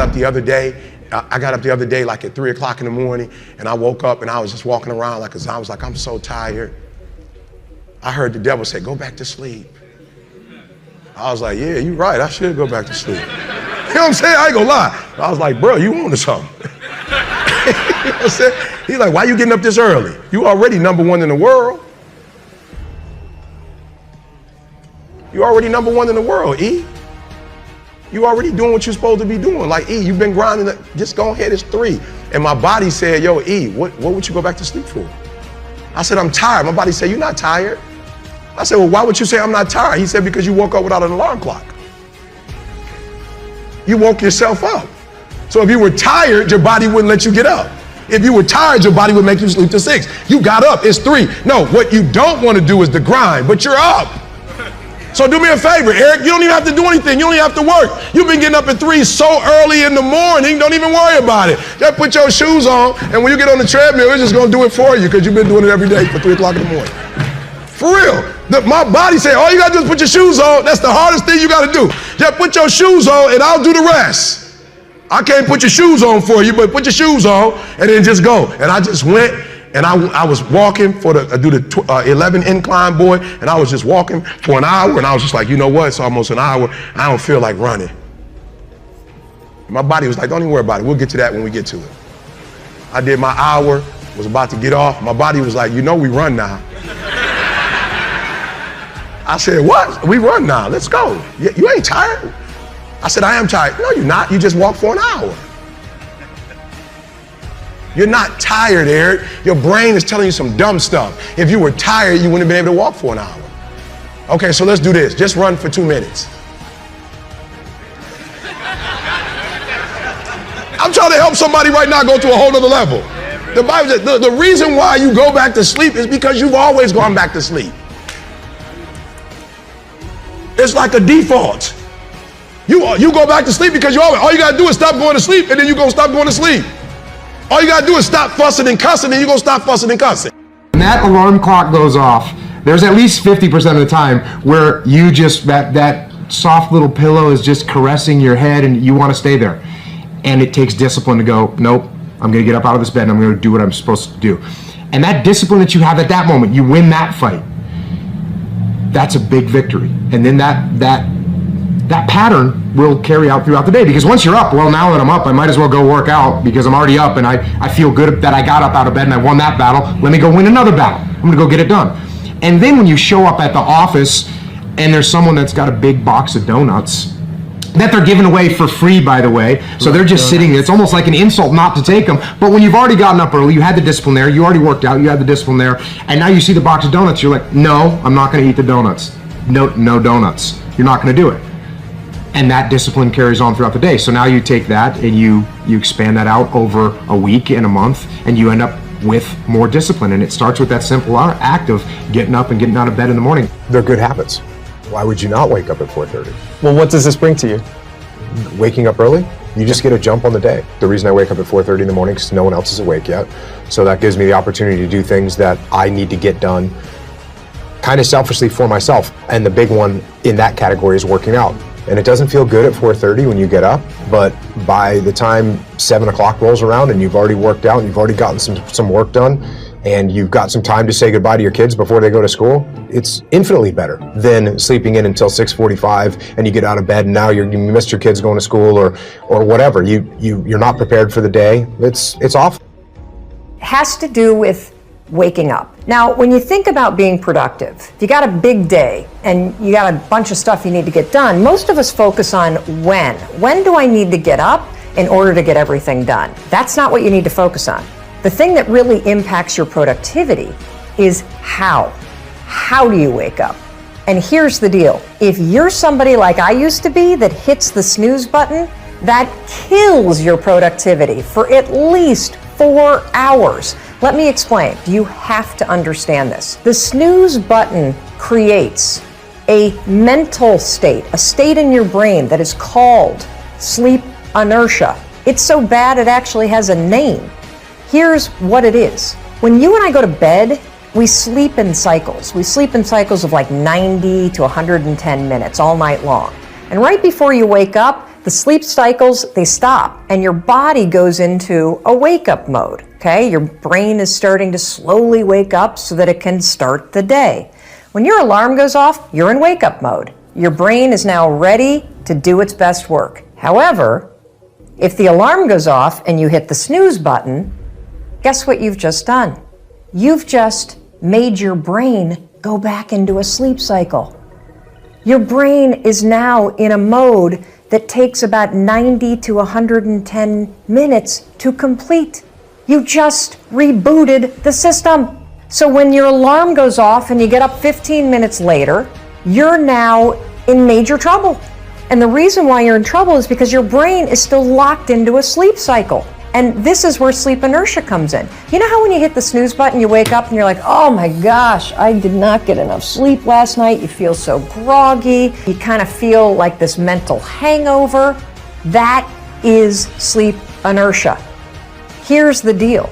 got up the other day. Like at 3 o'clock in the morning, and I woke up and I was just walking around like, 'cause I was like, I'm so tired. I heard the devil say, go back to sleep. I was like, yeah, you're right. I should go back to sleep. You know what I'm saying? I ain't gonna lie. I was like, bro, you on to something. You know what I'm saying? He's like, why you getting up this early? You already number one in the world. You already number one in the world, E. You already doing what you're supposed to be doing. Like, E, you've been grinding, just go ahead, it's 3. And my body said, yo, E, what would you go back to sleep for? I said, I'm tired. My body said, you're not tired. I said, well, why would you say I'm not tired? He said, because you woke up without an alarm clock. You woke yourself up. So if you were tired, your body wouldn't let you get up. If you were tired, your body would make you sleep to 6. You got up, it's 3. No, what you don't want to do is the grind, but you're up. So do me a favor, Eric, you don't even have to do anything. You don't even have to work. You've been getting up at 3 so early in the morning, don't even worry about it. Just put your shoes on, and when you get on the treadmill, it's just going to do it for you because you've been doing it every day for 3 o'clock in the morning. For real. My body said, all you got to do is put your shoes on. That's the hardest thing you got to do. Just put your shoes on, and I'll do the rest. I can't put your shoes on for you, but put your shoes on, and then just go. And I just went. And I was walking do the 11 incline, boy, and I was just walking for an hour, and I was just like, you know what, it's almost an hour, I don't feel like running. And my body was like, don't even worry about it, we'll get to that when we get to it. I did my hour, was about to get off, my body was like, you know we run now. I said, what? We run now, let's go. You ain't tired? I said, I am tired. No, you're not, you just walked for an hour. You're not tired, Eric. Your brain is telling you some dumb stuff. If you were tired, you wouldn't have been able to walk for an hour. Okay, so let's do this. Just run for 2 minutes. I'm trying to help somebody right now go to a whole other level. The Bible says the reason why you go back to sleep is because you've always gone back to sleep. It's like a default. You go back to sleep because all you got to do is stop going to sleep, and then you're going to stop going to sleep. All you gotta do is stop fussing and cussing, and you're gonna stop fussing and cussing. When that alarm clock goes off, there's at least 50% of the time where you just, that soft little pillow is just caressing your head and you wanna stay there. And it takes discipline to go, nope, I'm gonna get up out of this bed and I'm gonna do what I'm supposed to do. And that discipline that you have at that moment, you win that fight. That's a big victory. And then that pattern will carry out throughout the day, because once you're up, well, now that I'm up, I might as well go work out because I'm already up and I feel good that I got up out of bed and I won that battle. Let me go win another battle. I'm gonna go get it done. And then when you show up at the office and there's someone that's got a big box of donuts that they're giving away for free, by the way, so they're just sitting there. It's almost like an insult not to take them. But when you've already gotten up early, you had the discipline there, you already worked out, you had the discipline there, and now you see the box of donuts, you're like, no, I'm not gonna eat the donuts. No donuts. You're not gonna do it. And that discipline carries on throughout the day. So now you take that and you expand that out over a week and a month, and you end up with more discipline. And it starts with that simple act of getting up and getting out of bed in the morning. They're good habits. Why would you not wake up at 4:30? Well, what does this bring to you? Waking up early, you just get a jump on the day. The reason I wake up at 4:30 in the morning is because no one else is awake yet. So that gives me the opportunity to do things that I need to get done kind of selfishly for myself. And the big one in that category is working out. And it doesn't feel good at 4:30 when you get up, but by the time 7 o'clock rolls around and you've already worked out and you've already gotten some work done and you've got some time to say goodbye to your kids before they go to school, it's infinitely better than sleeping in until 6:45 and you get out of bed and now you missed your kids going to school or whatever. You're not prepared for the day. It's awful. It has to do with waking up. Now, when you think about being productive, if you got a big day and you got a bunch of stuff you need to get done, most of us focus on when. When do I need to get up in order to get everything done? That's not what you need to focus on. The thing that really impacts your productivity is how. How do you wake up? And here's the deal. If you're somebody like I used to be that hits the snooze button, that kills your productivity for at least 4 hours. Let me explain. You have to understand this. The snooze button creates a mental state, a state in your brain that is called sleep inertia. It's so bad it actually has a name. Here's what it is. When you and I go to bed, we sleep in cycles. We sleep in cycles of like 90 to 110 minutes all night long. And right before you wake up, the sleep cycles, they stop, and your body goes into a wake-up mode, okay? Your brain is starting to slowly wake up so that it can start the day. When your alarm goes off, you're in wake-up mode. Your brain is now ready to do its best work. However, if the alarm goes off and you hit the snooze button, guess what you've just done? You've just made your brain go back into a sleep cycle. Your brain is now in a mode that takes about 90 to 110 minutes to complete. You just rebooted the system. So when your alarm goes off and you get up 15 minutes later, you're now in major trouble. And the reason why you're in trouble is because your brain is still locked into a sleep cycle. And this is where sleep inertia comes in. You know how when you hit the snooze button, you wake up and you're like, oh my gosh, I did not get enough sleep last night. You feel so groggy. You kind of feel like this mental hangover. That is sleep inertia. Here's the deal.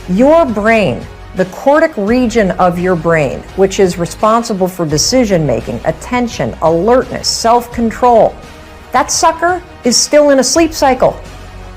Your brain, the cortic region of your brain, which is responsible for decision making, attention, alertness, self-control, that sucker is still in a sleep cycle.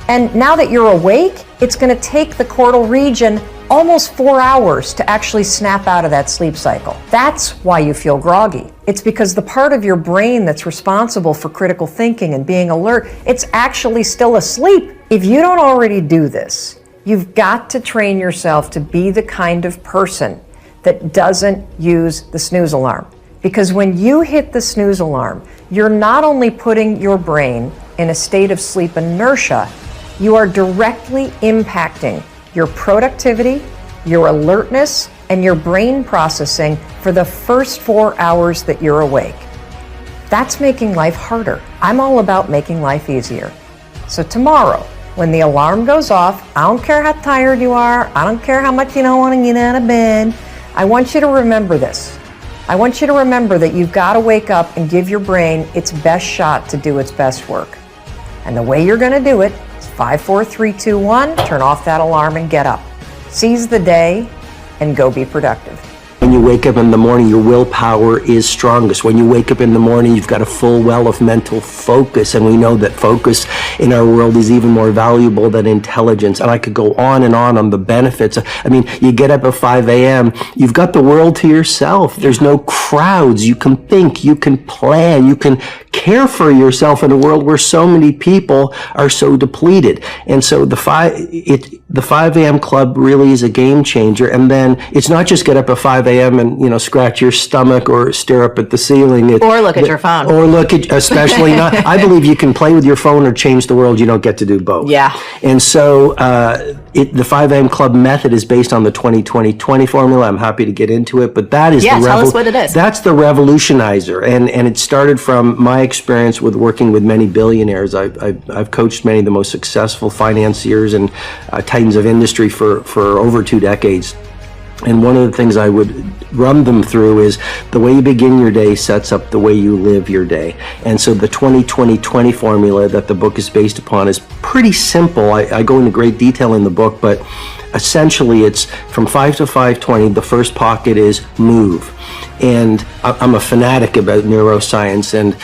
And now that you're awake, it's going to take the cortical region almost 4 hours to actually snap out of that sleep cycle. That's why you feel groggy. It's because the part of your brain that's responsible for critical thinking and being alert, it's actually still asleep. If you don't already do this, you've got to train yourself to be the kind of person that doesn't use the snooze alarm. Because when you hit the snooze alarm, you're not only putting your brain in a state of sleep inertia, you are directly impacting your productivity, your alertness, and your brain processing for the first 4 hours that you're awake. That's making life harder. I'm all about making life easier. So tomorrow, when the alarm goes off, I don't care how tired you are, I don't care how much you don't want to get out of bed, I want you to remember this. I want you to remember that you've got to wake up and give your brain its best shot to do its best work. And the way you're going to do it is 5, 4, 3, 2, 1, turn off that alarm and get up. Seize the day and go be productive. When you wake up in the morning, your willpower is strongest. When you wake up in the morning, you've got a full well of mental focus, and we know that focus in our world is even more valuable than intelligence. And I could go on on the benefits. I mean, you get up at 5 a.m., you've got the world to yourself. There's no crowds. You can think, you can plan, you can care for yourself in a world where so many people are so depleted. And so the 5 a.m. club really is a game changer. And then it's not just get up at 5 a.m. and, scratch your stomach or stare up at the ceiling. Or look at your phone. Or look at, especially not, I believe you can play with your phone or change the world. You don't get to do both. Yeah. And so the 5 a.m. club method is based on the 20-20-20 formula. I'm happy to get into it, but that is tell us what it is. That's the revolutionizer. And it started from my experience with working with many billionaires. I've coached many of the most successful financiers and titans of industry for over 2 decades. And one of the things I would run them through is the way you begin your day sets up the way you live your day. And so the 20-20-20 formula that the book is based upon is pretty simple. I go into great detail in the book, but essentially it's from 5 to 5:20. The first pocket is move. And I'm a fanatic about neuroscience, and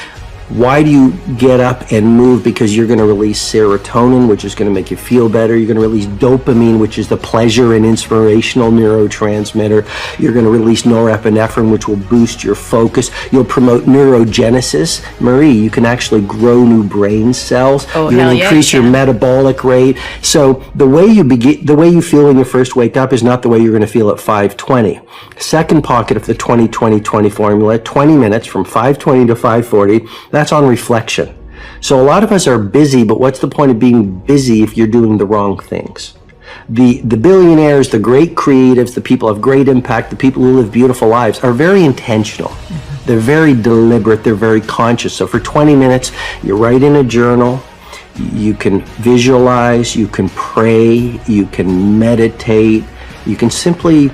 why do you get up and move? Because you're going to release serotonin, which is going to make you feel better. You're going to release dopamine, which is the pleasure and inspirational neurotransmitter. You're going to release norepinephrine, which will boost your focus. You'll promote neurogenesis. Marie, you can actually grow new brain cells. Oh, you're going to yeah, increase your metabolic rate. So the way you feel when you first wake up is not the way you're going to feel at 5:20. Second pocket of the 20-20-20 formula, 20 minutes from 5:20 to 5:40. That's on reflection. So a lot of us are busy, but what's the point of being busy if you're doing the wrong things? The billionaires, the great creatives, the people of great impact, the people who live beautiful lives are very intentional. They're very deliberate. They're very conscious. So for 20 minutes, you write in a journal. You can visualize. You can pray. You can meditate. You can simply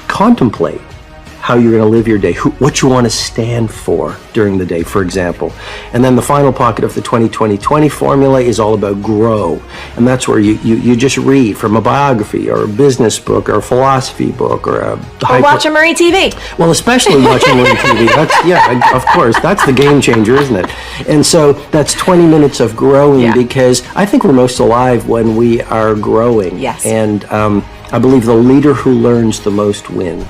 contemplate how you're going to live your day, what you want to stand for during the day, for example. And then the final pocket of the 20-20-20 formula is all about grow. And that's where you just read from a biography or a business book or a philosophy book or a... Or watch a Marie TV. Well, especially watching Marie TV. That's, yeah, of course. That's the game changer, isn't it? And so that's 20 minutes of growing because I think we're most alive when we are growing. Yes. And I believe the leader who learns the most wins.